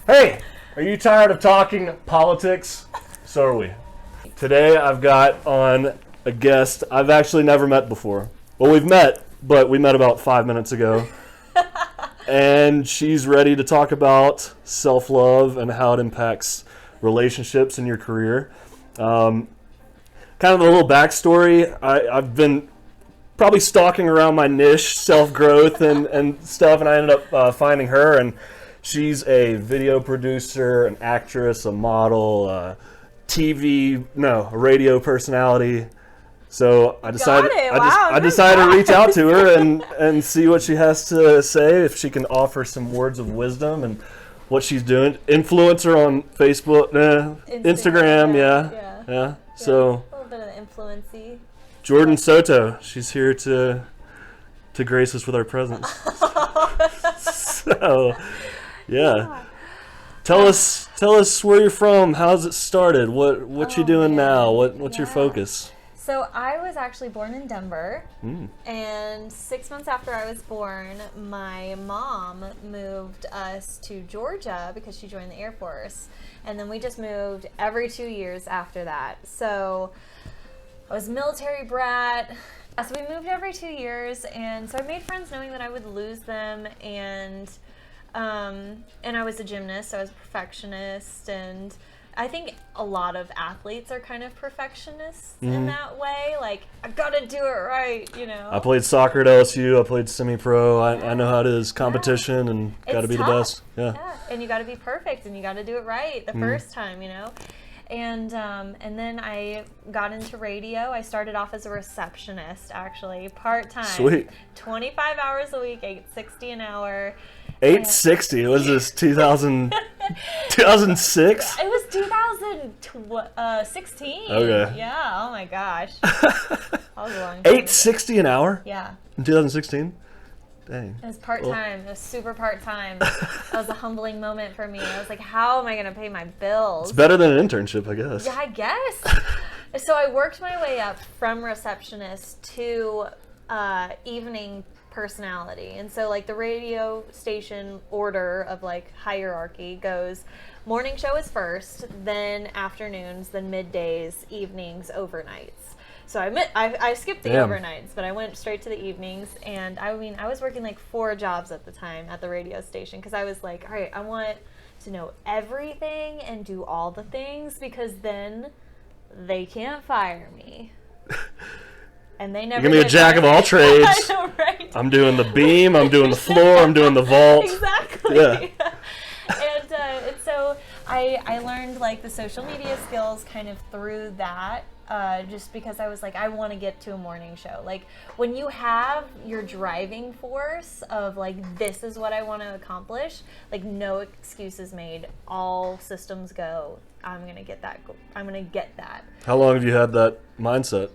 Hey, are you tired of talking politics? So are we. Today I've got on a guest I've actually never met before. Well, we've met, but we met about 5 minutes ago. And she's ready to talk about self-love and how it impacts relationships in your career. Kind of a little backstory. I've been probably stalking around my niche, self-growth and stuff, and I ended up finding her. And she's a video producer, an actress, a model, a radio personality. So I decided to reach out to her and see what she has to say, if she can offer some words of wisdom and what she's doing. Influencer on Facebook, Instagram, yeah. So a little bit of influency. Jordan Soto, she's here to grace us with our presence. So, yeah. Tell us where you're from. How's it started? What you doing now? What's your focus? So I was actually born in Denver, and 6 months after I was born, my mom moved us to Georgia because she joined the Air Force, and then we just moved every 2 years after that. So I was a military brat. So we moved every 2 years, and so I made friends knowing that I would lose them, and I was a gymnast, so I was a perfectionist, and I think a lot of athletes are kind of perfectionists in that way. Like, I've got to do it right, you know. I played soccer at LSU. I played semi-pro. I know how it is, competition, and got to be the best. Yeah, and you got to be perfect, and you got to do it right the first time, you know. And then I got into radio. I started off as a receptionist, actually, part-time. Sweet. 25 hours a week, $8.60 an hour. $8.60. Was this 2006? It was 2016. Okay. Yeah. Oh my gosh. That was a long time. $8.60 an hour? Yeah. In 2016? Dang. It was part-time. It was super part-time. That was a humbling moment for me. I was like, how am I going to pay my bills? It's better than an internship, I guess. Yeah, I guess. So I worked my way up from receptionist to evening personality. And so like the radio station order of like hierarchy goes, morning show is first, then afternoons, then middays, evenings, overnights. So I skipped the overnights, but I went straight to the evenings. And I was working like 4 jobs at the time at the radio station, because I was like, all right, I want to know everything and do all the things, because then they can't fire me. And they never. You're gonna be a jack of all trades. I know, right? I'm doing the beam. I'm doing the floor. I'm doing the vault. Exactly. Yeah. And so I learned like the social media skills kind of through that. Just because I was like, I want to get to a morning show. Like, when you have your driving force of like, this is what I want to accomplish, like no excuses made, all systems go. I'm gonna get that. I'm gonna get that. How long have you had that mindset?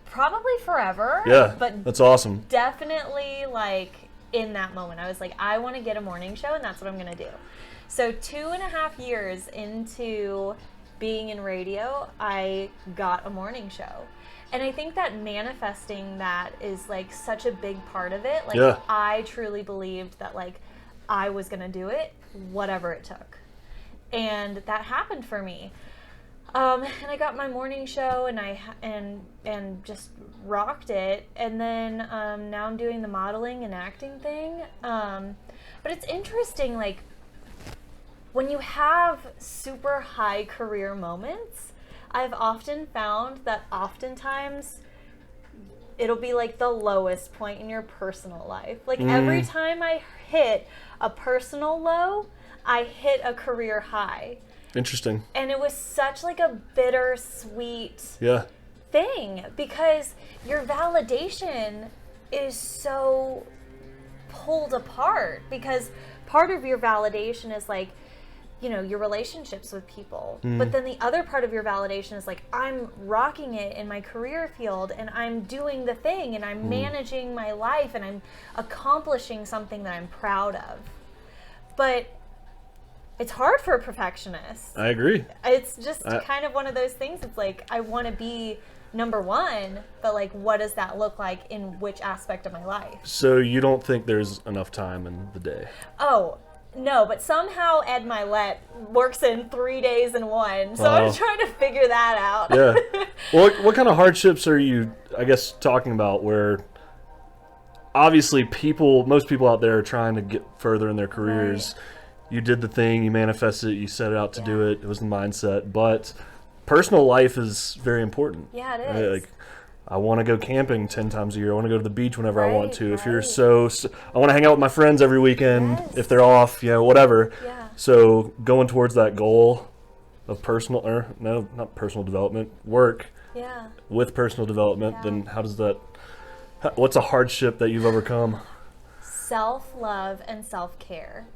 Probably forever. Yeah, but that's awesome. Definitely like in that moment, I was like, I want to get a morning show, and that's what I'm gonna do. So 2.5 years into being in radio, I got a morning show. And I think that manifesting that is like such a big part of it. Like, I truly believed that like I was gonna do it, whatever it took. And that happened for me. And I got my morning show, and and just rocked it. And then now I'm doing the modeling and acting thing. But it's interesting, like, when you have super high career moments, I've often found that oftentimes it'll be like the lowest point in your personal life. Like every time I hit a personal low, I hit a career high. Interesting. And it was such like a bittersweet thing, because your validation is so pulled apart, because part of your validation is like, you know, your relationships with people. But then the other part of your validation is like, I'm rocking it in my career field, and I'm doing the thing, and I'm managing my life, and I'm accomplishing something that I'm proud of. But it's hard for a perfectionist. I agree. It's just kind of one of those things. It's like, I want to be number one, but like, what does that look like in which aspect of my life? So you don't think there's enough time in the day? Oh, No, but somehow Ed Milet works in 3 days in one. So I'm trying to figure that out. Yeah. Well, what kind of hardships are you, I guess, talking about where obviously most people out there are trying to get further in their careers. Right. You did the thing, you manifested it, you set out to do it. It was the mindset. But personal life is very important. Yeah, it is. Right? Like, I want to go camping 10 times a year. I want to go to the beach whenever I want to. If you're I want to hang out with my friends every weekend if they're off, whatever. Yeah. So going towards that goal of not personal development, work with personal development, then what's a hardship that you've overcome? Self-love and self-care.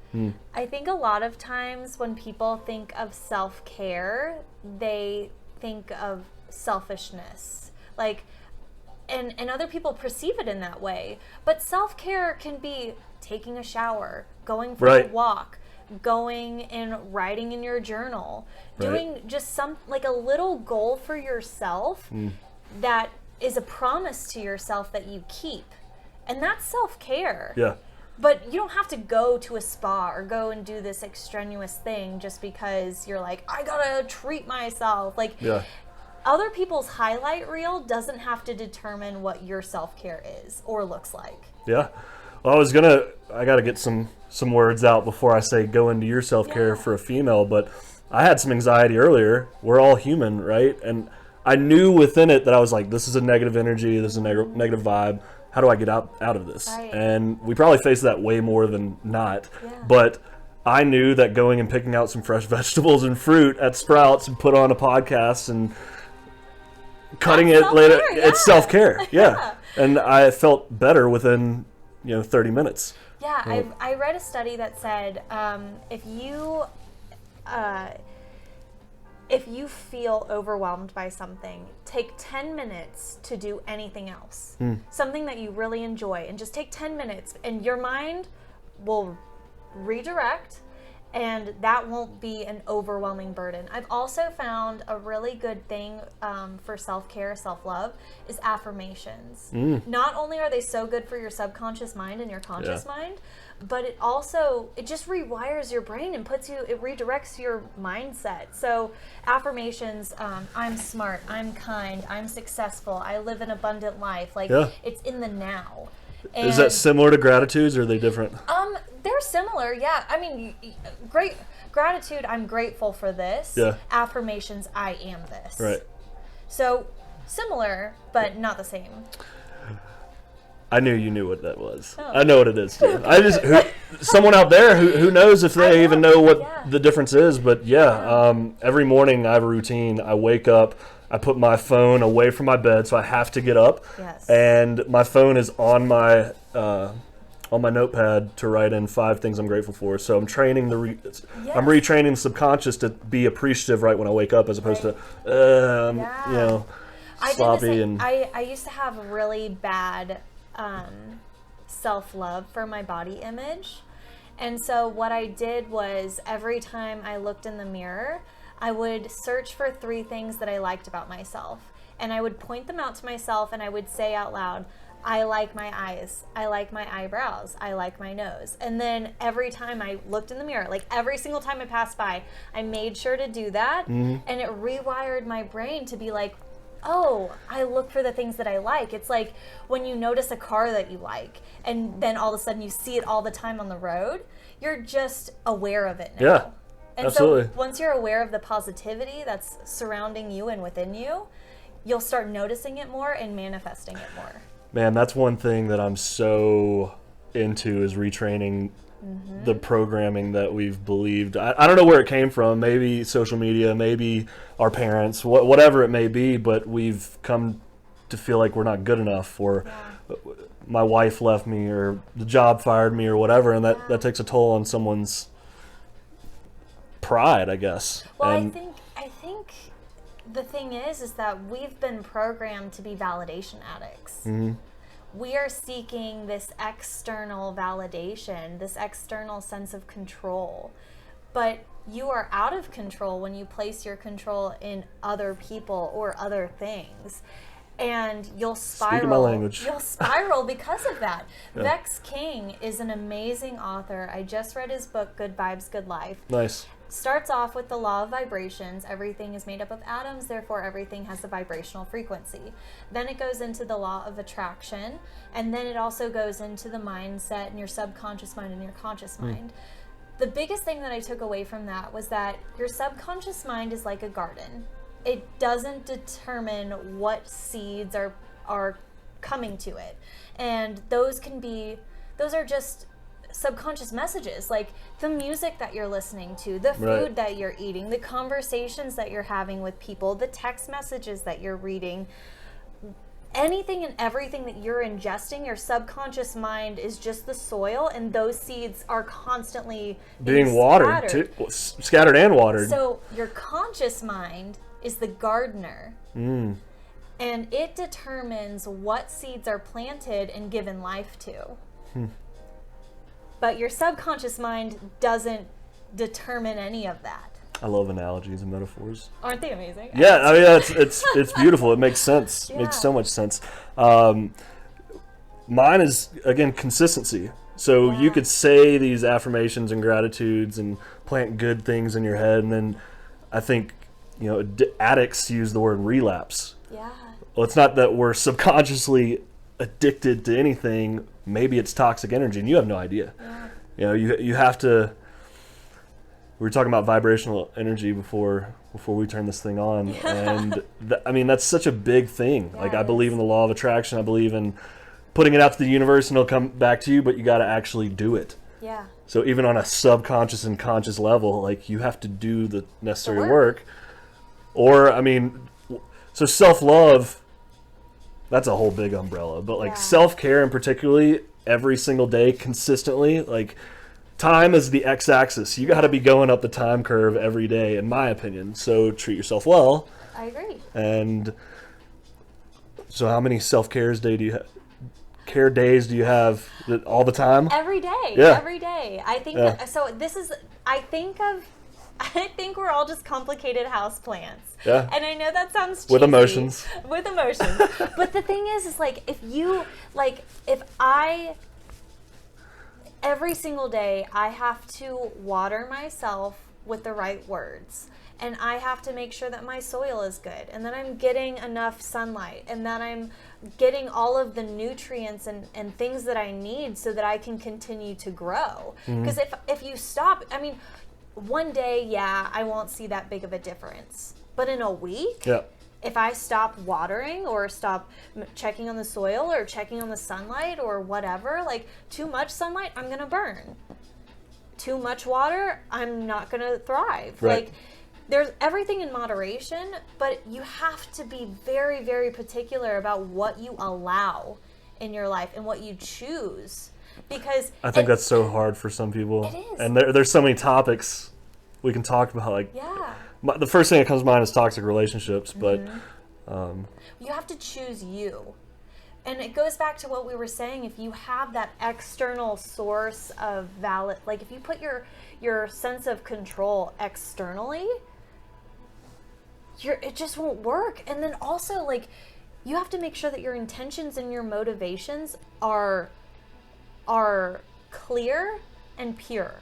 I think a lot of times when people think of self-care, they think of selfishness. Like, and other people perceive it in that way. But self-care can be taking a shower, going for a walk, going and writing in your journal, doing just like a little goal for yourself that is a promise to yourself that you keep. And that's self-care. Yeah. But you don't have to go to a spa or go and do this extraneous thing just because you're like, I gotta treat myself. Like, other people's highlight reel doesn't have to determine what your self-care is or looks like. Yeah. Well, I got to get some words out before I say go into your self-care for a female, but I had some anxiety earlier. We're all human, right? And I knew within it that I was like, this is a negative energy, this is a negative vibe. How do I get out of this? Right. And we probably face that way more than not. Yeah. But I knew that going and picking out some fresh vegetables and fruit at Sprouts and put on a podcast and cutting it later, it's self-care. Yeah. And I felt better within 30 minutes. Yeah, I read a study that said if you feel overwhelmed by something, take 10 minutes to do anything else. Something that you really enjoy, and just take 10 minutes and your mind will redirect, and that won't be an overwhelming burden. I've also found a really good thing for self-care, self-love, is affirmations. Not only are they so good for your subconscious mind and your conscious mind, but it just rewires your brain and it redirects your mindset. So affirmations, I'm smart, I'm kind, I'm successful, I live an abundant life. Like, it's in the now. Is that similar to gratitudes, or are they different? They're similar, yeah. I mean, great gratitude, I'm grateful for this. Yeah. Affirmations, I am this. Right. So similar, but not the same. I knew you knew what that was. Oh. I know what it is too. Someone out there who knows if they even know what the difference is, but every morning I have a routine. I wake up, I put my phone away from my bed, so I have to get up. Yes. And my phone is on my notepad to write in 5 things I'm grateful for. So I'm training I'm retraining the subconscious to be appreciative right when I wake up, as opposed to sloppy. I used to have really bad self-love for my body image. And so what I did was, every time I looked in the mirror, I would search for 3 things that I liked about myself. And I would point them out to myself, and I would say out loud, I like my eyes, I like my eyebrows, I like my nose. And then every time I looked in the mirror, like every single time I passed by, I made sure to do that. And it rewired my brain to be like, oh, I look for the things that I like. It's like when you notice a car that you like, and then all of a sudden you see it all the time on the road, you're just aware of it now. Yeah, and absolutely. So once you're aware of the positivity that's surrounding you and within you, you'll start noticing it more and manifesting it more. Man, that's one thing that I'm so into, is retraining the programming that we've believed. I don't know where it came from. Maybe social media, maybe our parents, whatever it may be, but we've come to feel like we're not good enough, or my wife left me, or the job fired me, or whatever, and that takes a toll on someone's pride, I guess. Well, I think the thing is that we've been programmed to be validation addicts. We are seeking this external validation, this external sense of control. But you are out of control when you place your control in other people or other things. and you'll spiral. Speaking my language. You'll spiral because of that. Yeah. Vex King is an amazing author. I just read his book, Good Vibes, Good Life. Nice. Starts off with the law of vibrations. Everything is made up of atoms, therefore everything has a vibrational frequency. Then it goes into the law of attraction, and then it also goes into the mindset and your subconscious mind and your conscious mind. The biggest thing that I took away from that was that your subconscious mind is like a garden. It doesn't determine what seeds are coming to it. And those are just subconscious messages, like the music that you're listening to, the food that you're eating, the conversations that you're having with people, the text messages that you're reading. Anything and everything that you're ingesting, your subconscious mind is just the soil, and those seeds are constantly being watered, scattered and watered. So your conscious mind is the gardener, and it determines what seeds are planted and given life to. But your subconscious mind doesn't determine any of that. I love analogies and metaphors. Aren't they amazing? Yeah, I mean, it's beautiful. It makes sense. It makes so much sense. Mine is, again, consistency. So you could say these affirmations and gratitudes and plant good things in your head, and then I think, addicts use the word relapse. Yeah. Well, it's not that we're subconsciously addicted to anything. Maybe it's toxic energy, and you have no idea. Yeah. You have to. We were talking about vibrational energy before we turn this thing on, and that's such a big thing. Yeah, like, I believe in the law of attraction. I believe in putting it out to the universe, and it'll come back to you. But you got to actually do it. Yeah. So even on a subconscious and conscious level, like, you have to do the necessary work. Or, so self-love, that's a whole big umbrella. But, like, self-care, and particularly every single day, consistently, like, time is the x-axis. You got to be going up the time curve every day, in my opinion. So treat yourself well. I agree. And so how many self-care days do you have all the time? Every day. Yeah. Every day. I think I think we're all just complicated house plants. Yeah. And I know that sounds cheesy. With emotions. With emotions. But the thing is like, every single day I have to water myself with the right words. And I have to make sure that my soil is good, and that I'm getting enough sunlight, and that I'm getting all of the nutrients and things that I need so that I can continue to grow. Because if you stop, one day, I won't see that big of a difference. But in a week, if I stop watering or stop checking on the soil or checking on the sunlight or whatever, like, too much sunlight, I'm going to burn. Too much water, I'm not going to thrive. Right. Like, there's everything in moderation, but you have to be very, very particular about what you allow in your life and what you choose. Because I think that's so hard for some people. It is. And there's so many topics we can talk about. Like, the first thing that comes to mind is toxic relationships, but you have to choose you. And it goes back to what we were saying. If you have that external source of valid, like, if you put your sense of control externally, it just won't work. And then also, like, you have to make sure that your intentions and your motivations are clear and pure.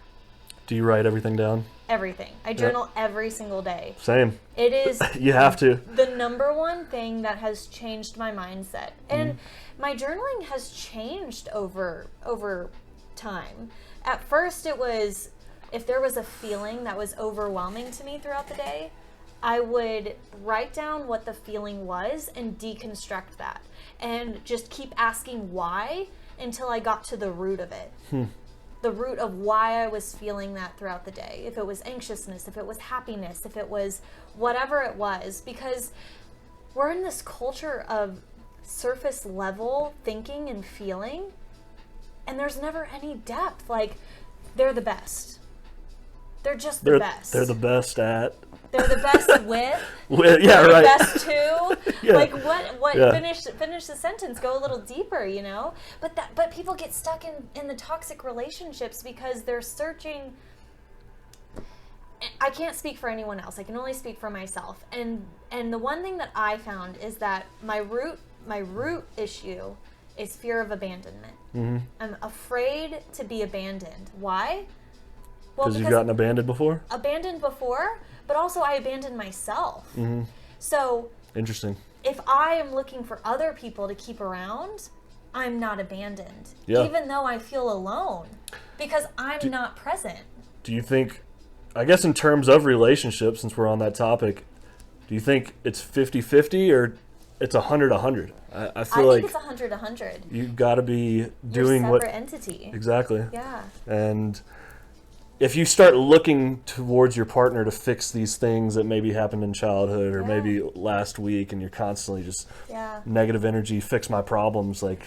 Do you write everything down? Everything. I journal every single day. Same. It is You have to. the number one thing that has changed my mindset. And my journaling has changed over time. At first, it was, if there was a feeling that was overwhelming to me throughout the day, I would write down what the feeling was and deconstruct that, and just keep asking why until I got to the root of it. The root of why I was feeling that throughout the day. If it was anxiousness, if it was happiness, if it was whatever it was. Because we're in this culture of surface level thinking and feeling, and there's never any depth. Like, they're the best. They're just the best. They're the best at. They're the best with. Yeah, they're right. The best to. Yeah. Like, what? Yeah. Finish the sentence. Go a little deeper, you know. But people get stuck in the toxic relationships because they're searching. I can't speak for anyone else. I can only speak for myself. And the one thing that I found is that my root my root issue is fear of abandonment. Mm-hmm. I'm afraid to be abandoned. Why? Because you've gotten abandoned before? Abandoned before, but also I abandoned myself. Mm-hmm. So interesting. If I am looking for other people to keep around, I'm not abandoned. Yeah. Even though I feel alone. Because I'm not present. Do you think, I guess in terms of relationships, since we're on that topic, do you think it's 50-50 or it's 100-100? I think it's 100-100. You've got to be doing You're a separate entity. Exactly. Yeah. And if you start looking towards your partner to fix these things that maybe happened in childhood or maybe last week, and you're constantly just negative energy, fix my problems, like,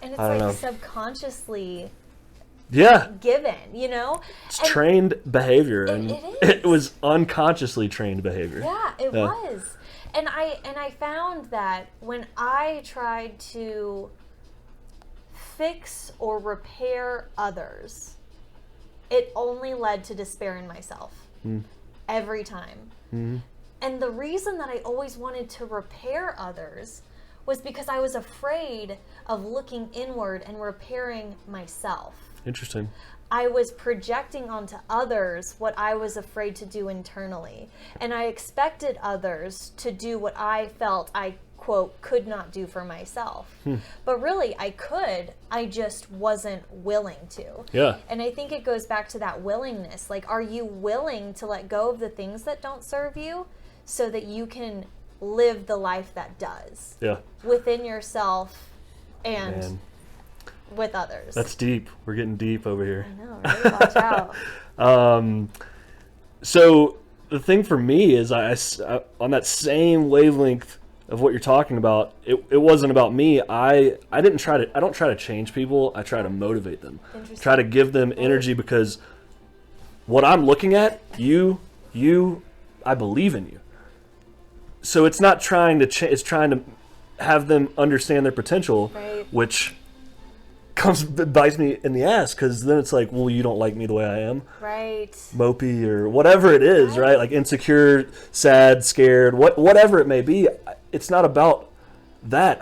and it's I don't know. Subconsciously given, It's trained behavior, and it is. It was unconsciously trained behavior. Yeah, it was. And I found that when I tried to fix or repair others, it only led to despair in myself every time. Mm-hmm. And the reason that I always wanted to repair others was because I was afraid of looking inward and repairing myself. Interesting. I was projecting onto others what I was afraid to do internally. And I expected others to do what I felt I, quote, could not do for myself. But really, I could. I just wasn't willing to. Yeah. And I think it goes back to that willingness. Like, are you willing to let go of the things that don't serve you so that you can live the life that does? Yeah. Within yourself and with others. That's deep. We're getting deep over here. I know, right? Watch out. So the thing for me is I on that same wavelength of what you're talking about, it wasn't about me. I don't try to change people. I try to motivate them. Try to give them energy, because what I'm looking at, I believe in you. So it's not trying to it's trying to have them understand their potential, which bites me in the ass, because then it's like, well, you don't like me the way I am, right? Mopey or whatever it is, right? Like insecure, sad, scared, whatever it may be. It's not about that.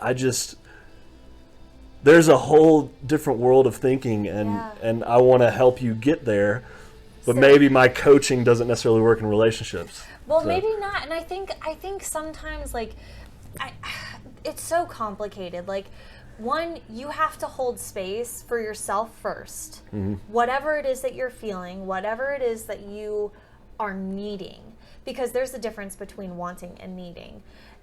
There's a whole different world of thinking, and I want to help you get there, but maybe my coaching doesn't necessarily work in relationships. Well, maybe not. And I think sometimes, like, it's so complicated. Like, one, you have to hold space for yourself first. Mm-hmm. Whatever it is that you're feeling, whatever it is that you are needing, because there's a difference between wanting and needing,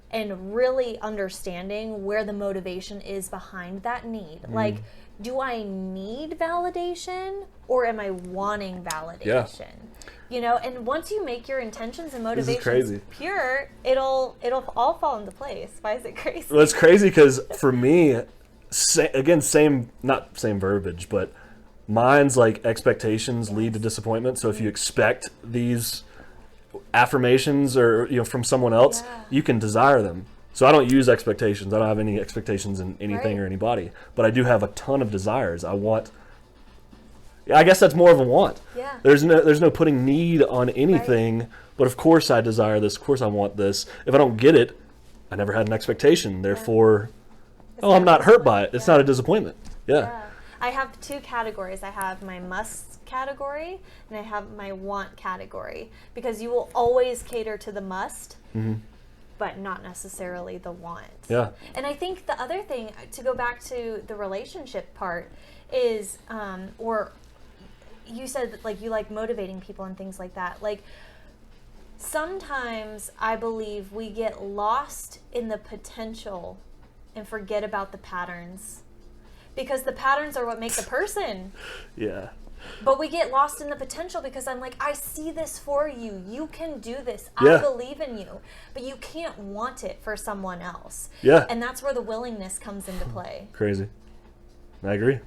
and really understanding where the motivation is behind that need. Like, do I need validation, or am I wanting validation? And once you make your intentions and motivations pure, it'll all fall into place. Why is it crazy? Well, it's crazy because for me, again, not same verbiage, but mine's like expectations lead to disappointment. So if you expect these affirmations or from someone else, you can desire them. So I don't use expectations. I don't have any expectations in anything or anybody, but I do have a ton of desires. I guess that's more of a want. Yeah. There's no putting need on anything, but of course I desire this. Of course I want this. If I don't get it, I never had an expectation. Therefore, I'm not hurt by it. It's not a disappointment. Yeah. I have two categories. I have my must category and I have my want category, because you will always cater to the must, but not necessarily the want. Yeah. And I think the other thing, to go back to the relationship part, is, or you said that, like, you like motivating people and things like that. Like, sometimes I believe we get lost in the potential and forget about the patterns, because the patterns are what make the person. Yeah. But we get lost in the potential because I'm like, I see this for you. You can do this. I believe in you. But you can't want it for someone else. Yeah. And that's where the willingness comes into play. Crazy. I agree.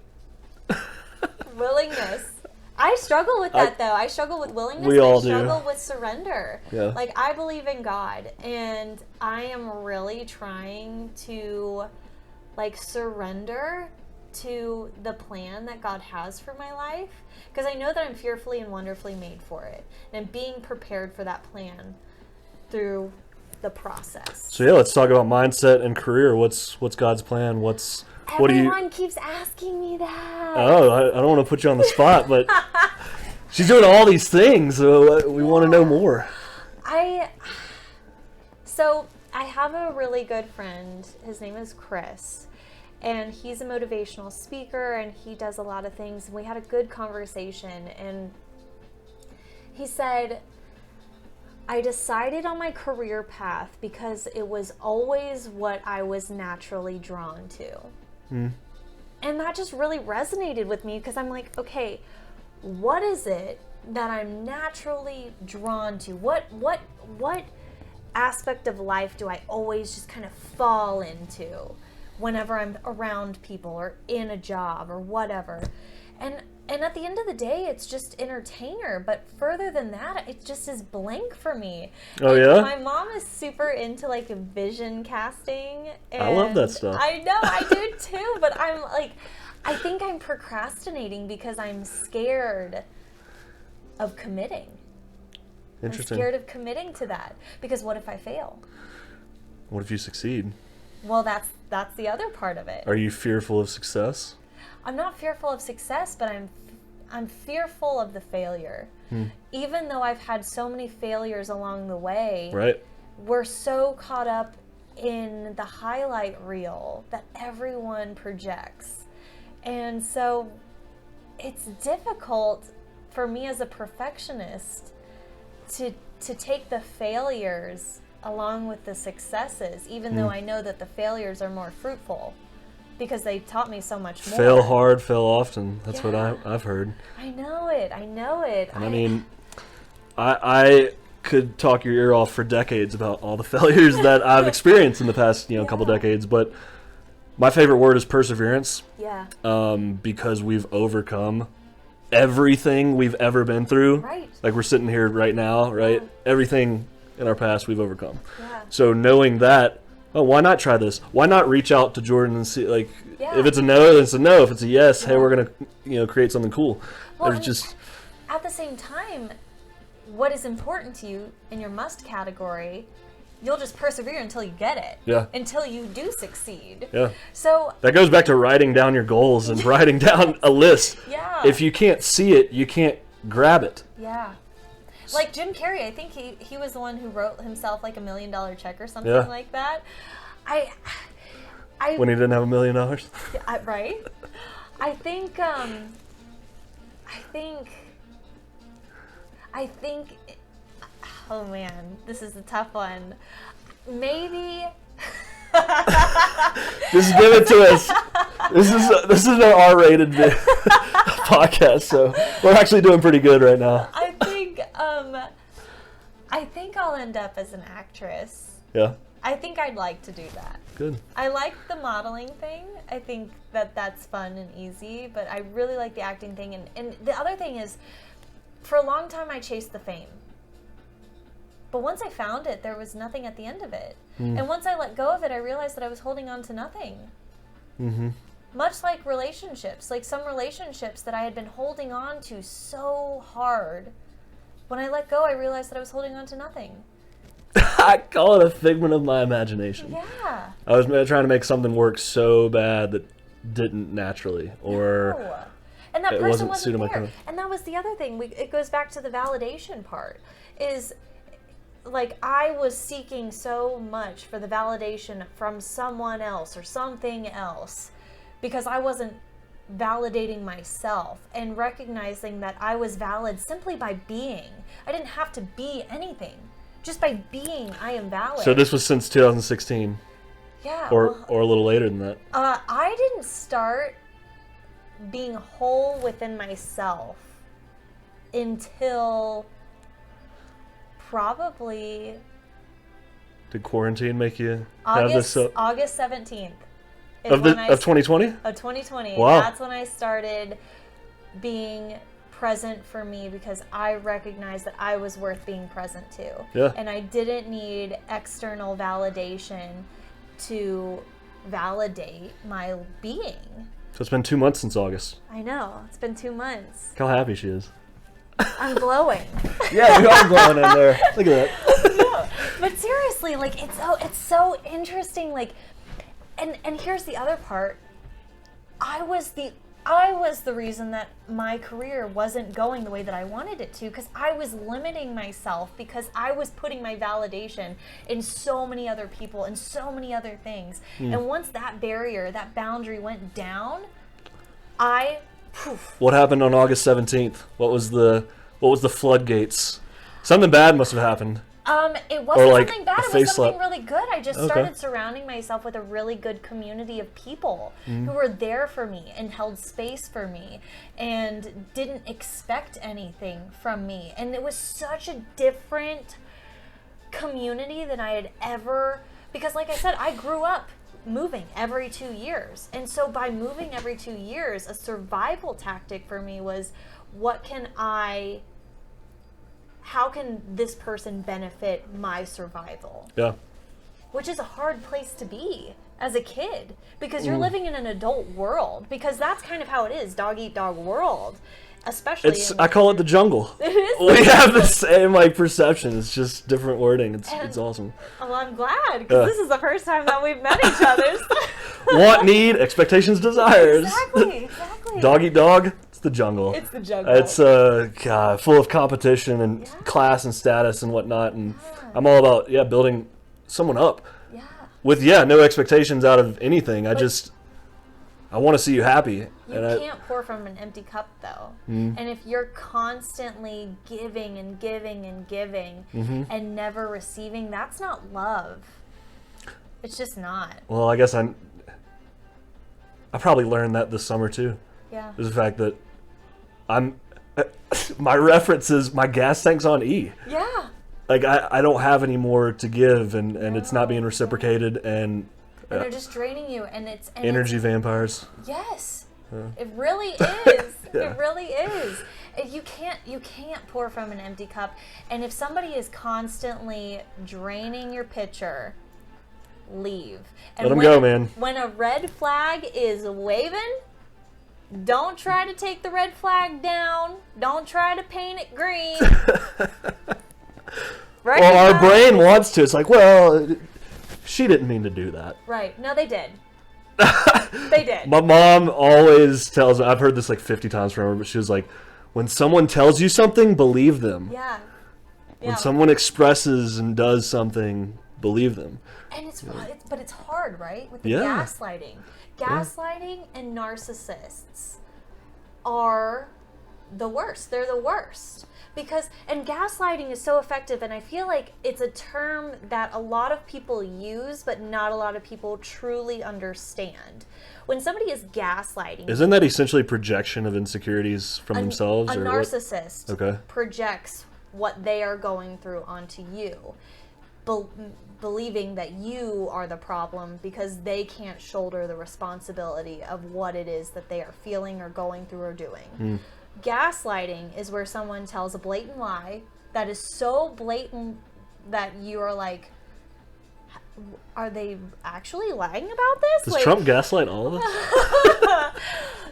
Willingness. I struggle with that, though. I struggle with willingness. We all do. I struggle with surrender. Yeah. Like, I believe in God, and I am really trying to, like, surrender to the plan that God has for my life, because I know that I'm fearfully and wonderfully made for it, and I'm being prepared for that plan through the process. So yeah, let's talk about mindset and career. What's God's plan? What do you? Everyone keeps asking me that. Oh, I don't want to put you on the spot, but she's doing all these things, so we want to know more. So I have a really good friend. His name is Chris, and he's a motivational speaker, and he does a lot of things. And we had a good conversation, and he said, I decided on my career path because it was always what I was naturally drawn to. And that just really resonated with me, because I'm like, okay, what is it that I'm naturally drawn to? What aspect of life do I always just kind of fall into whenever I'm around people or in a job or whatever? And at the end of the day, it's just entertainer. But further than that, it just is blank for me. Oh, yeah? My mom is super into like vision casting. And I love that stuff. I know, I do too. But I'm like, I think I'm procrastinating because I'm scared of committing. Interesting. I'm scared of committing to that. Because what if I fail? What if you succeed? Well, that's the other part of it. Are you fearful of success? I'm not fearful of success, but I'm fearful of the failure. Even though I've had so many failures along the way, Right. we're so caught up in the highlight reel that everyone projects. And so it's difficult for me as a perfectionist to take the failures along with the successes, even though I know that the failures are more fruitful, because they taught me so much more. Fail hard, fail often. That's what Yeah. I've heard. I know it. And I mean, I could talk your ear off for decades about all the failures that I've experienced in the past, couple decades. But my favorite word is perseverance. Yeah. Because we've overcome everything we've ever been through. Right. Like we're sitting here right now, right? Yeah. Everything in our past we've overcome. Yeah. So knowing that, why not try this? Why not reach out to Jordan and see, like, Yeah. if it's a no, then it's a no. If it's a yes, hey, Yeah. we're gonna, create something cool. Well, There's just at the same time, what is important to you in your must category, you'll just persevere until you get it. Yeah. Until you do succeed. Yeah. So That goes back to writing down your goals and writing down a list. yeah. If you can't see it, you can't grab it. Yeah. Like Jim Carrey, I think he was the one who wrote himself like $1 million check or something Yeah. like that. I When he didn't have $1 million. right? I think oh man, this is a tough one. Maybe Just give it to us. This is an R-rated podcast, so we're actually doing pretty good right now. I think I'll end up as an actress. Yeah. I think I'd like to do that. Good. I like the modeling thing. I think that's fun and easy, but I really like the acting thing. And the other thing is, for a long time I chased the fame. But once I found it, there was nothing at the end of it. And once I let go of it, I realized that I was holding on to nothing. Mm-hmm. Much like relationships, like some relationships that I had been holding on to so hard. When I let go, I realized that I was holding on to nothing. I call it a figment of my imagination. Yeah. I was trying to make something work so bad that didn't naturally, or No. And that it person wasn't wasn't suited my there. kind of- And that was the other thing. It goes back to the validation part. Is like I was seeking so much for the validation from someone else or something else because I wasn't validating myself and recognizing that I was valid simply by being. I didn't have to be anything. Just by being, I am valid. So this was since 2016, yeah, or a little later than that. I didn't start being whole within myself until probably Did quarantine make you have this August 17th. of 2020? Of 2020. Wow. That's when I started being present for me because I recognized that I was worth being present to. Yeah. And I didn't need external validation to validate my being. So it's been 2 months since August. I know. It's been 2 months. Look how happy she is. I'm glowing. Yeah, you are glowing in there. Look at that. But But seriously, like it's so interesting. Like, and here's the other part. I was the reason that my career wasn't going the way that I wanted it to, because I was limiting myself, because I was putting my validation in so many other people and so many other things. And once that barrier, that boundary went down, What happened on August 17th? What was the floodgates? Something bad must have happened. It wasn't like something bad. a It face was something slap. really good. I just started surrounding myself with a really good community of people who were there for me and held space for me and didn't expect anything from me. And it was such a different community than I had ever, because like I said, I grew up moving every 2 years. And so by moving every 2 years, a survival tactic for me was, how can this person benefit my survival? Yeah. Which is a hard place to be as a kid, because you're living in an adult world, because that's kind of how it is, dog eat dog world. Especially I call it the jungle. It is. We have the same perception. It's just different wording. It's awesome. Well, I'm glad, because this is the first time that we've met each other. Want, need, expectations, desires. Exactly. Dog eat dog. It's the jungle. It's the jungle. It's full of competition and class and status and whatnot. And I'm all about building someone up with no expectations out of anything. I want to see you happy. You can't pour from an empty cup, though. And if you're constantly giving and giving and giving and never receiving, that's not love. It's just not. Well, I guess I probably learned that this summer too. Yeah. Is the fact that my reference is my gas tank's on E. Yeah. Like I don't have any more to give, and it's not being reciprocated, and they're just draining you, and it's energy vampires. Yes, it really is. Yeah. It really is. You can't pour from an empty cup, and if somebody is constantly draining your pitcher, leave. And Let them go, man. When a red flag is waving, don't try to take the red flag down. Don't try to paint it green. Well, our brain wants to. It's like, well, she didn't mean to do that. Right. No, they did. They did. My mom always tells me, I've heard this like 50 times from her, but she was like, when someone tells you something, believe them. Yeah. When someone expresses and does something, believe them. And but it's hard, right? With the gaslighting. Gaslighting and narcissists are the worst. They're the worst. And gaslighting is so effective, and I feel like it's a term that a lot of people use, but not a lot of people truly understand. When somebody is gaslighting... Isn't that essentially projection of insecurities from themselves? A narcissist what? projects what they are going through onto you, believing that you are the problem because they can't shoulder the responsibility of what it is that they are feeling or going through or doing. Gaslighting is where someone tells a blatant lie that is so blatant that you are like, are they actually lying about this? Does Trump gaslight all of us?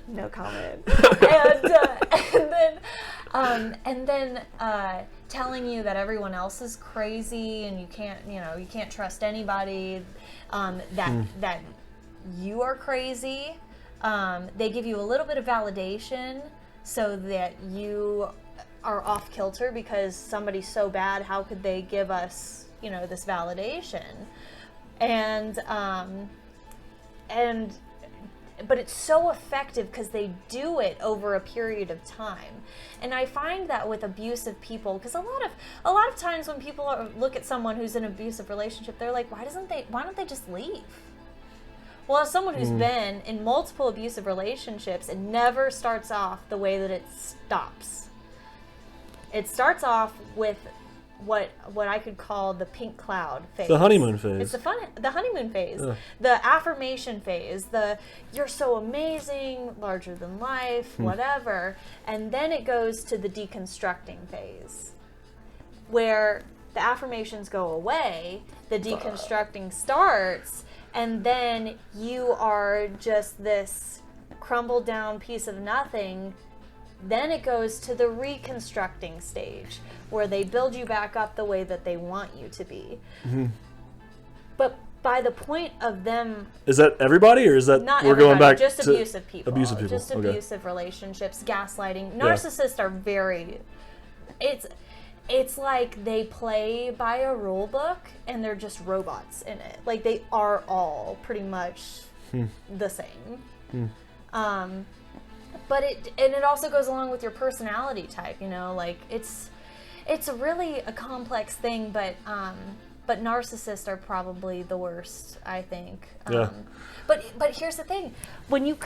No comment. And then telling you that everyone else is crazy and you can't trust anybody. That you are crazy. They give you a little bit of validation so that you are off kilter because somebody's so bad. How could they give us, this validation? But it's so effective because they do it over a period of time. And I find that with abusive people, because a lot of times when people look at someone who's in an abusive relationship, they're like, why don't they just leave? Well, as someone who's been in multiple abusive relationships, it never starts off the way that it stops. It starts off with what I could call the pink cloud phase. The honeymoon phase. It's the honeymoon phase. The affirmation phase. The you're so amazing, larger than life, whatever. And then it goes to the deconstructing phase, where the affirmations go away, the deconstructing starts, and then you are just this crumbled down piece of nothing Then it goes to the reconstructing stage, where they build you back up the way that they want you to be. Mm-hmm. But by the point of them... Is that everybody, or is that not we're everybody, going back just to abusive people. Abusive people. Just Okay. abusive relationships, gaslighting. Narcissists are very... It's like they play by a rule book and they're just robots in it. Like they are all pretty much the same. But it also goes along with your personality type, you know, like it's really a complex thing, but narcissists are probably the worst, I think. But here's the thing. When you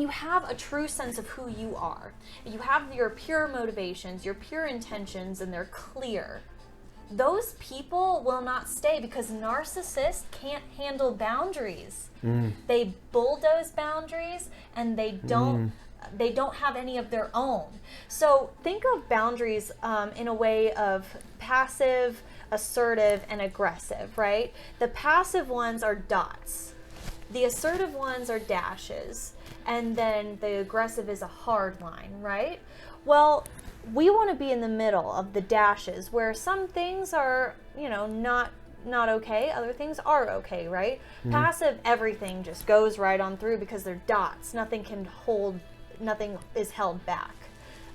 have a true sense of who you are, you have your pure motivations, your pure intentions, and they're clear, those people will not stay because narcissists can't handle boundaries. They bulldoze boundaries and they don't have any of their own. So think of boundaries in a way of passive, assertive, and aggressive, right? The passive ones are dots. The assertive ones are dashes. And then the aggressive is a hard line, right? Well, we want to be in the middle of the dashes where some things are, you know, not okay, other things are okay, right? Passive, everything just goes right on through because they're dots. Nothing is held back.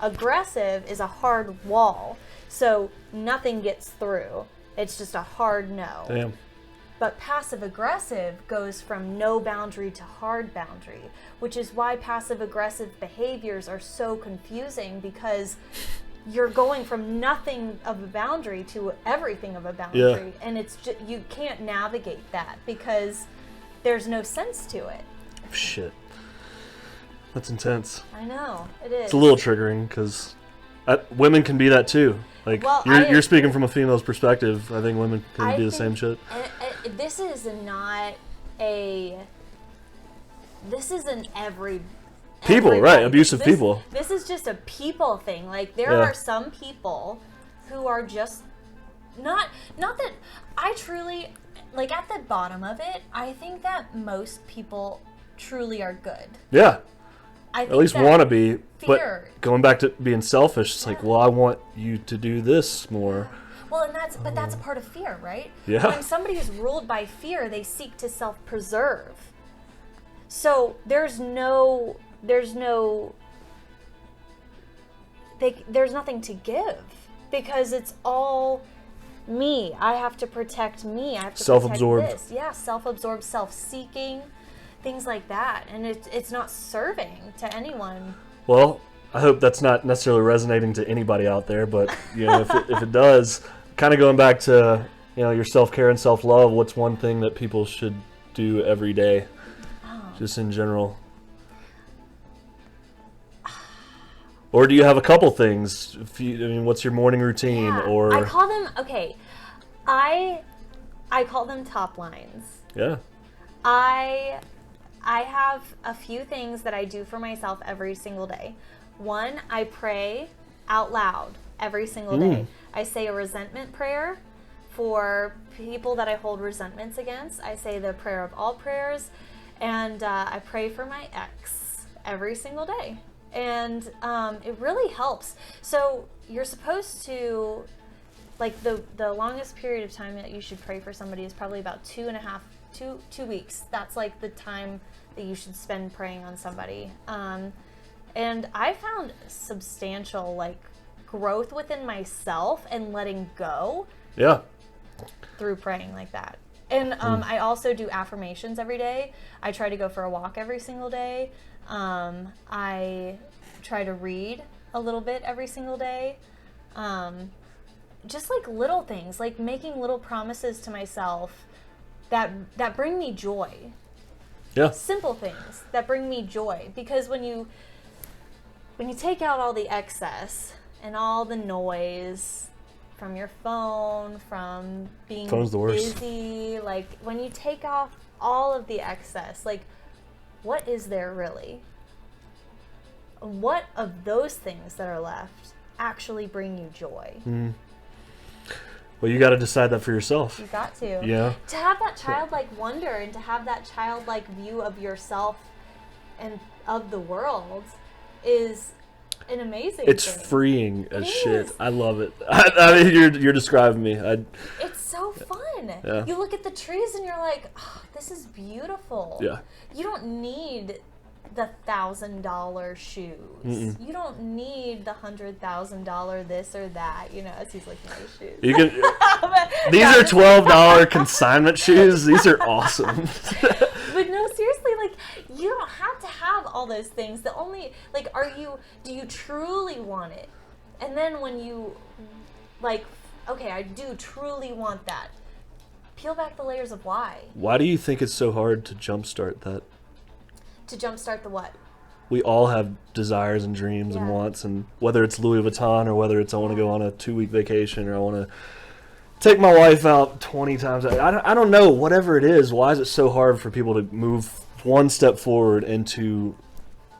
Aggressive is a hard wall, so nothing gets through. It's just a hard no. Damn. But passive aggressive goes from no boundary to hard boundary, which is why passive aggressive behaviors are so confusing, because you're going from nothing of a boundary to everything of a boundary, and it's you can't navigate that because there's no sense to it. Shit. That's intense. I know, it is. It's a little triggering because women can be that too. Like, well, you're speaking from a female's perspective. I think women can do the same shit. This is not a... This isn't every... People, everybody. right? Abusive people. This is just a people thing. Like, there are some people who are just... Not that... I truly... Like, at the bottom of it, I think that most people truly are good. Yeah. I think at least want to be, but fear. Going back to being selfish, it's like, well, I want you to do this more. Well, and that's a part of fear, right? Yeah. When somebody is ruled by fear, they seek to self-preserve. So there's nothing to give because it's all me. I have to protect me. I have to self-absorbed. protect this. Yeah, self-absorbed, self-seeking. Things like that, and it's not serving to anyone. Well, I hope that's not necessarily resonating to anybody out there, but you know, if it does, kind of going back to, you know, your self-care and self-love, what's one thing that people should do every day, just in general? Or do you have a couple things? What's your morning routine? Yeah, or I call them I call them top lines. Yeah. I have a few things that I do for myself every single day. One, I pray out loud every single day. I say a resentment prayer for people that I hold resentments against. I say the prayer of all prayers, and I pray for my ex every single day. And it really helps. So you're supposed to, like, the longest period of time that you should pray for somebody is probably about 2 weeks. That's like the time that you should spend praying on somebody. And I found substantial, like, growth within myself and letting go. Yeah. Through praying like that. And I also do affirmations every day. I try to go for a walk every single day. I try to read a little bit every single day. Just like little things, like making little promises to myself that bring me joy. Yeah. Simple things that bring me joy, because when you take out all the excess and all the noise from your phone, from being Phone's the worst. busy, like when you take off all of the excess, like what is there really? What of those things that are left actually bring you joy? Well, you got to decide that for yourself. You got to. Yeah. To have that childlike wonder and to have that childlike view of yourself and of the world is an amazing It's thing. freeing as shit. is. I love it. I mean, you're describing me. It's so fun. Yeah. You look at the trees and you're like, oh, this is beautiful. Yeah. You don't need the $1,000 shoes. Mm-mm. You don't need the $100,000 this or that. You know, as he's looking at his shoes. You can. These are $12 consignment shoes. These are awesome. But no, seriously, like, you don't have to have all those things. The only, like, do you truly want it? And then when you, like, okay, I do truly want that. Peel back the layers of why. Why do you think it's so hard to jumpstart that? To jumpstart the what? We all have desires and dreams and Yeah. wants, and whether it's Louis Vuitton or whether it's I want to go on a 2-week vacation or I want to take my wife out 20 times. I don't know, whatever it is, why is it so hard for people to move one step forward into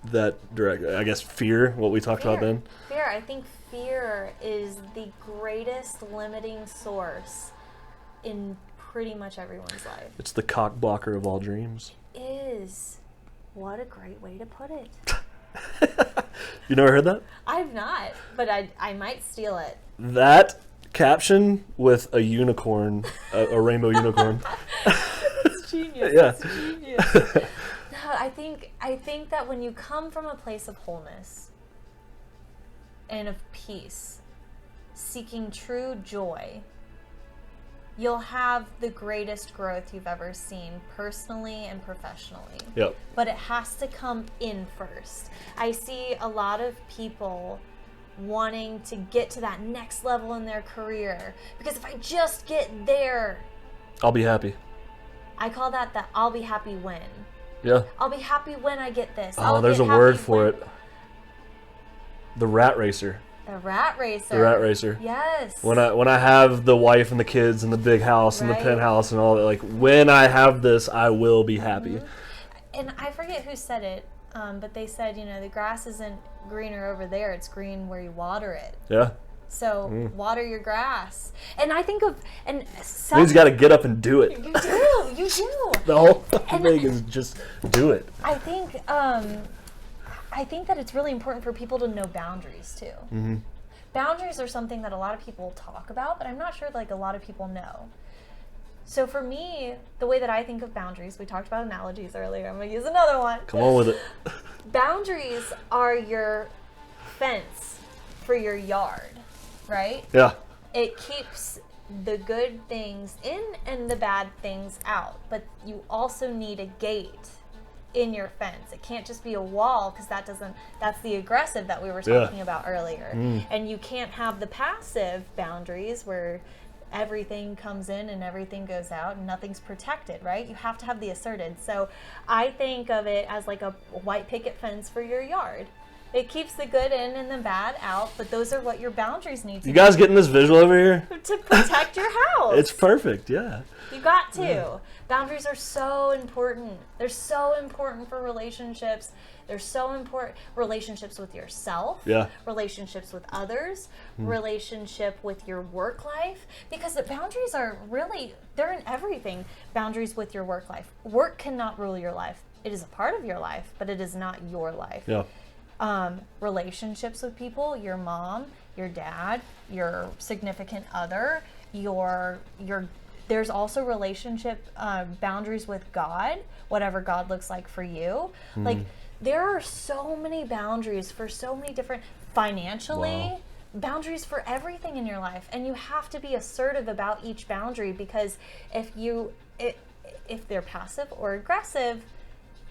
that direct, I guess, fear, what we talked about then? Fear. I think fear is the greatest limiting source in pretty much everyone's life. It's the cock blocker of all dreams. Is. What a great way to put it. You never heard that? I've not, but I might steal it. That caption with a unicorn, a rainbow unicorn. It's genius. Yeah. It's genius. No, I think that when you come from a place of wholeness and of peace, seeking true joy, you'll have the greatest growth you've ever seen personally and professionally. Yep. But it has to come in first. I see a lot of people wanting to get to that next level in their career because if I just get there, I'll be happy. I call that the I'll be happy when. Yeah. I'll be happy when I get this. Oh, there's a word for it. The rat racer. The rat racer. The rat racer. Yes. When I have the wife and the kids and the big house and the Right. penthouse and all that, like when I have this, I will be happy. Mm-hmm. And I forget who said it, but they said, you know, the grass isn't greener over there; it's green where you water it. Yeah. So water your grass. And I think of Means you got to get up and do it. You do. You do. The whole thing is just do it. I think that it's really important for people to know boundaries too. Mm-hmm. Boundaries are something that a lot of people talk about, but I'm not sure like a lot of people know. So for me, the way that I think of boundaries, we talked about analogies earlier. I'm going to use another one. Come on with it. Boundaries are your fence for your yard, right? Yeah. It keeps the good things in and the bad things out, but you also need a gate in your fence. It can't just be a wall because that's the aggressive that we were talking about earlier. And you can't have the passive boundaries where everything comes in and everything goes out and nothing's protected, right? You have to have the asserted. So I think of it as like a white picket fence for your yard. It keeps the good in and the bad out, but those are what your boundaries need to You guys be getting this visual over here? to protect your house. It's perfect, yeah. You got to. Yeah. Boundaries are so important. They're so important for relationships. They're so important. Relationships with yourself. Yeah. Relationships with others. Relationship with your work life. Because the boundaries are really, they're in everything. Boundaries with your work life. Work cannot rule your life. It is a part of your life, but it is not your life. Yeah. Relationships with people, your mom, your dad, your significant other, there's also relationship boundaries with God, whatever God looks like for you. Like there are so many boundaries for so many different financially, boundaries for everything in your life, and you have to be assertive about each boundary because if they're passive or aggressive,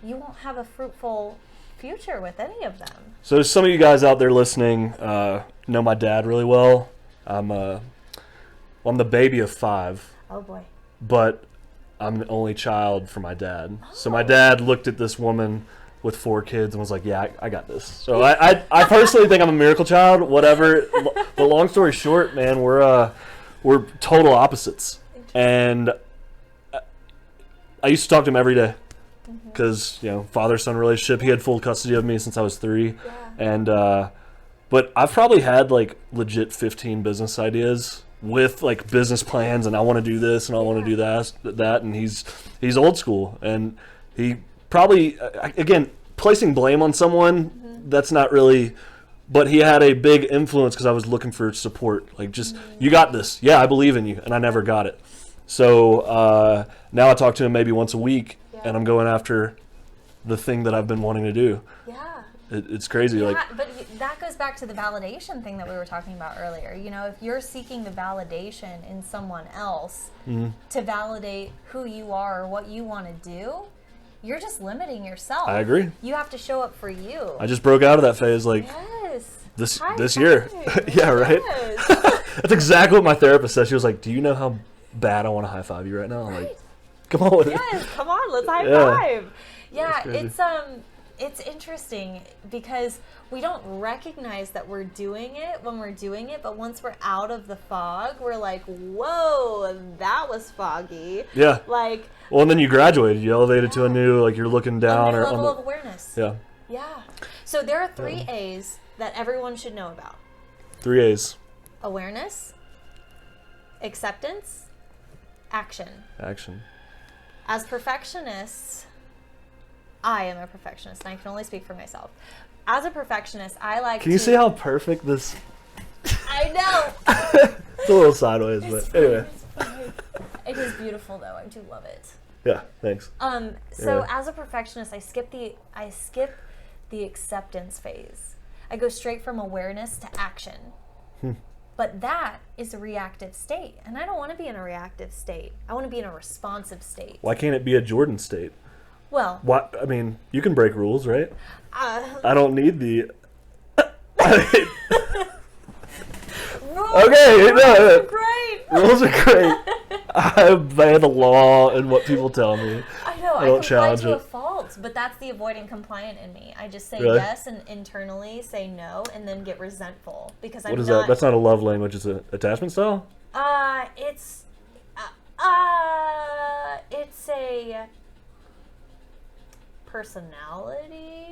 you won't have a fruitful future with any of them. So some of you guys out there listening know my dad really well. I'm the baby of 5. Oh boy. But I'm the only child for my dad. So my dad looked at this woman with 4 kids and was like, yeah, I got this. So I personally think I'm a miracle child, whatever. But long story short, man, we're total opposites. And I used to talk to him every day. Because, father-son relationship. He had full custody of me since I was 3. Yeah. And, but I've probably had, like, legit 15 business ideas with, like, business plans, and I want to do this, and I want to do that, and he's old school. And he probably, again, placing blame on someone, that's not really but he had a big influence because I was looking for support. Like, just, you got this. Yeah, I believe in you. And I never got it. So now I talk to him maybe once a week, and I'm going after the thing that I've been wanting to do. Yeah. It's crazy. Yeah, but that goes back to the validation thing that we were talking about earlier. You know, if you're seeking the validation in someone else to validate who you are or what you want to do, you're just limiting yourself. I agree. You have to show up for you. I just broke out of that phase this year. Yeah, right? Yes. That's exactly what my therapist said. She was like, do you know how bad I want to high five you right now? I'm like, come on with it. Yes, come on, let's high five. Yeah, it's interesting because we don't recognize that we're doing it when we're doing it, but once we're out of the fog, we're like, whoa, that was foggy. Yeah. Like, well, and then you graduated. You elevated to a new, like, you're looking down. A new level of awareness. Yeah. Yeah. So there are 3 A's that everyone should know about. 3 A's. Awareness, acceptance, action. Action. As perfectionists, I am a perfectionist, and I can only speak for myself. As a perfectionist, I like Can you see how perfect this... I know! It's a little sideways, but anyway. It is beautiful, though. I do love it. Yeah, thanks. So as a perfectionist, I skip the acceptance phase. I go straight from awareness to action. But that is a reactive state, and I don't want to be in a reactive state. I want to be in a responsive state. Why can't it be a Jordan state? Well, What? I mean, you can break rules, right? I don't need the... rules are great. Rules are great. I obey the law and what people tell me. I know. I don't comply challenge to a it. fault, but that's the avoiding compliant in me. I just say Really? yes and internally say no, and then get resentful because I'm What is not. that? That's not a love language. It's an attachment style? It's a personality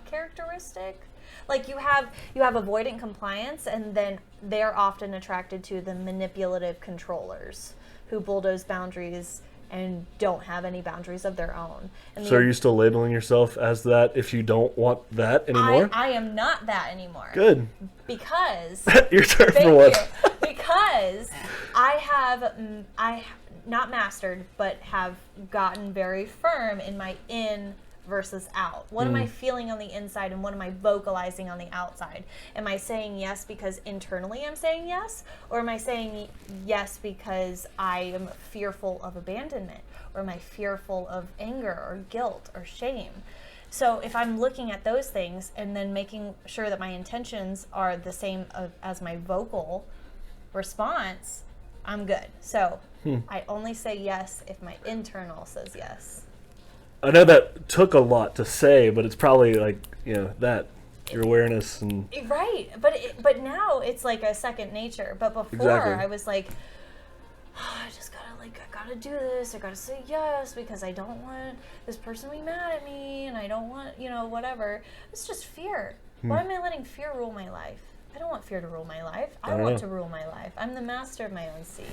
characteristic. Like you have avoidant compliance, and then they're often attracted to the manipulative controllers who bulldoze boundaries and don't have any boundaries of their own. And So are you still labeling yourself as that if you don't want that anymore? I am not that anymore. Good. Because Your turn thank for once. you. Because I not mastered, but have gotten very firm in my in versus out. What am I feeling on the inside, and what am I vocalizing on the outside? Am I saying yes because internally I'm saying yes, or am I saying yes because I am fearful of abandonment, or am I fearful of anger or guilt or shame? So if I'm looking at those things and then making sure that my intentions are the same as my vocal response, I'm good. So I only say yes if my internal says yes. I know that took a lot to say, but it's probably like, that, your awareness and... Right, but now it's like a second nature. But before, Exactly. I was like, I gotta do this. I gotta say yes because I don't want this person to be mad at me, and I don't want, whatever. It's just fear. Why am I letting fear rule my life? I don't want fear to rule my life. I want to rule my life. I'm the master of my own sea.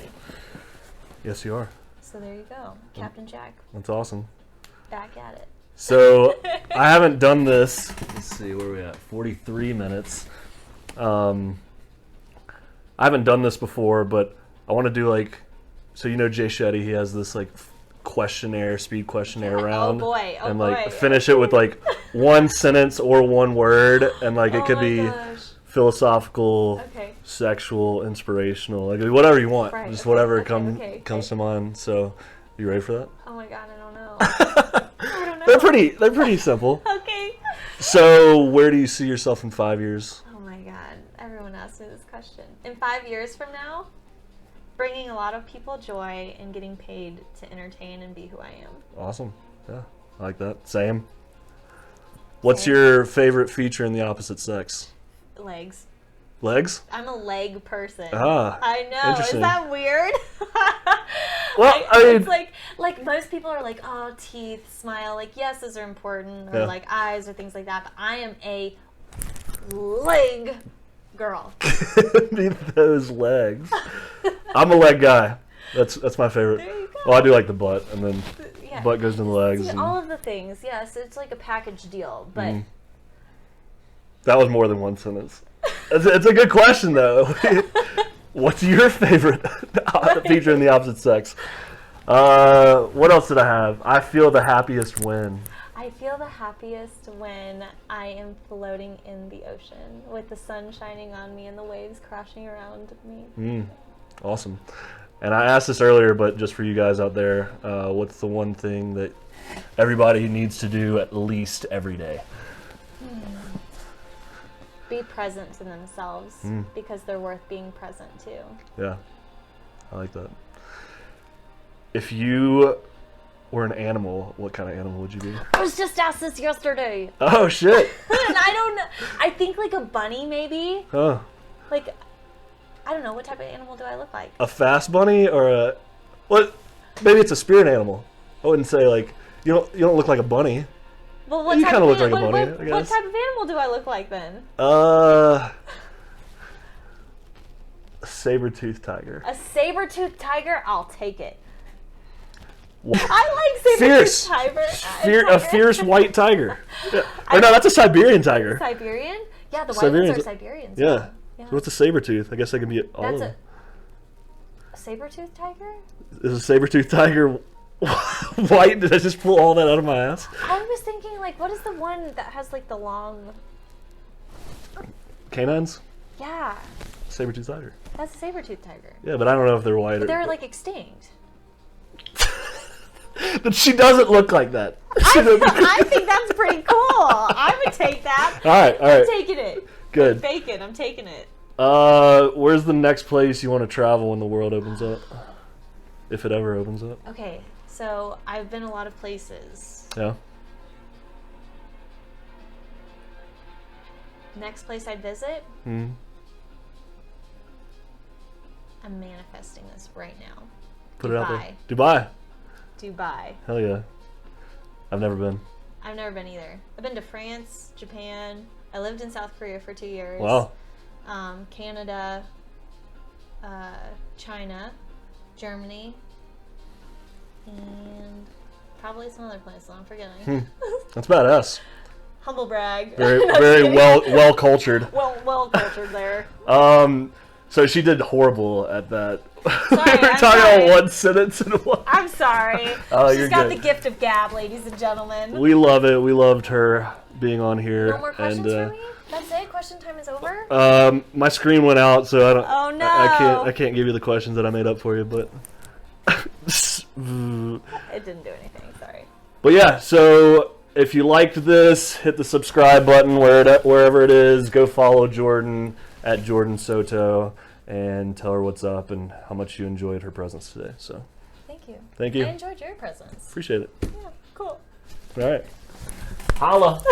Yes, you are. So there you go, Captain Jack. That's awesome. Back at it. So I haven't done this. Let's see, where are we at? 43 minutes. I haven't done this before, but I want to do so Jay Shetty, he has this questionnaire, speed questionnaire round. Oh boy. And finish it with one sentence or one word, and it could be philosophical, sexual, inspirational, whatever you want. Right. Just whatever comes to mind. So, you ready for that? Oh my god, I don't know. I don't know. They're pretty simple. Okay. So, where do you see yourself in 5 years? Oh my god, everyone asks me this question. In 5 years from now, bringing a lot of people joy and getting paid to entertain and be who I am. Awesome. Yeah, I like that. Same. What's your favorite feature in the opposite sex? Legs. Legs? I'm a leg person. Ah, I know. interesting. Is that weird? Well, I mean, it's like most people are like, oh, teeth, smile. Yes, those are important, or eyes or things like that. But I am a leg girl. Be those legs. I'm a leg guy. That's my favorite. There you go. Well, I do like the butt, and then butt goes in the legs. See, all of the things, yes, it's like a package deal. But That was more than one sentence. It's a good question, though. What's your favorite feature in the opposite sex? What else did I have? I feel the happiest when. I feel the happiest when I am floating in the ocean with the sun shining on me and the waves crashing around me. Awesome. And I asked this earlier, but just for you guys out there, what's the one thing that everybody needs to do at least every day? Be present to themselves because they're worth being present to. Yeah, I like that. If you were an animal, what kind of animal would you be? I was just asked this yesterday. Oh, shit. And I don't know. I think like a bunny, maybe. Huh. Like, I don't know. What type of animal do I look like? A fast bunny or a... What? Maybe it's a spirit animal. I wouldn't say, like... You don't look like a bunny. Well, what You type kind of of look like a bunny, I what guess. type of animal do I look like then? A saber-toothed tiger. A saber-toothed tiger? I'll take it. What? I like Fierce. saber-toothed tiger. A fierce white tiger. Yeah. Or no, that's a Siberian tiger. Siberian? Yeah, the white Siberians. ones are Siberians. Yeah. Yeah. So what's a saber-tooth? I guess they can be all That's of them. a saber-toothed tiger? Is a saber-toothed tiger white? Did I just pull all that out of my ass? I was thinking, like, what is the one that has, like, the long... Canines? Yeah, Saber-toothed tiger. that's a saber-toothed tiger. Yeah, but I don't know if they're white But or... they're, like, extinct. But she doesn't look like that. I think that's pretty cool. I would take that. All right. I'm taking it. Good. Bacon, I'm taking it. Where's the next place you want to travel when the world opens up? If it ever opens up. Okay, so I've been a lot of places. Yeah. Next place I'd visit, Hmm. I'm manifesting this right now. Put it out there. Dubai. Dubai. Hell yeah. I've never been. I've never been either. I've been to France, Japan. I lived in South Korea for 2 years. Wow. Canada, China, Germany, and probably some other place that I'm forgetting. That's badass. Humble brag. Very, No, very kidding. well cultured. well cultured there. So she did horrible at that. Sorry, we were I'm talking sorry. about one sentence and one. I'm sorry. Oh, She's you're got good. the gift of gab, ladies and gentlemen. We love it. We loved her being on here. No more questions and, for me? That's it? Question time is over? My screen went out, so I don't. Oh, no. I can't give you the questions that I made up for you, but. It didn't do anything, sorry. But yeah, so if you liked this, hit the subscribe button wherever it is. Go follow Jordan at Jordan Soto and tell her what's up and how much you enjoyed her presence today. So Thank you. thank you. I enjoyed your presence. Appreciate it. Yeah, cool. All right. Holla.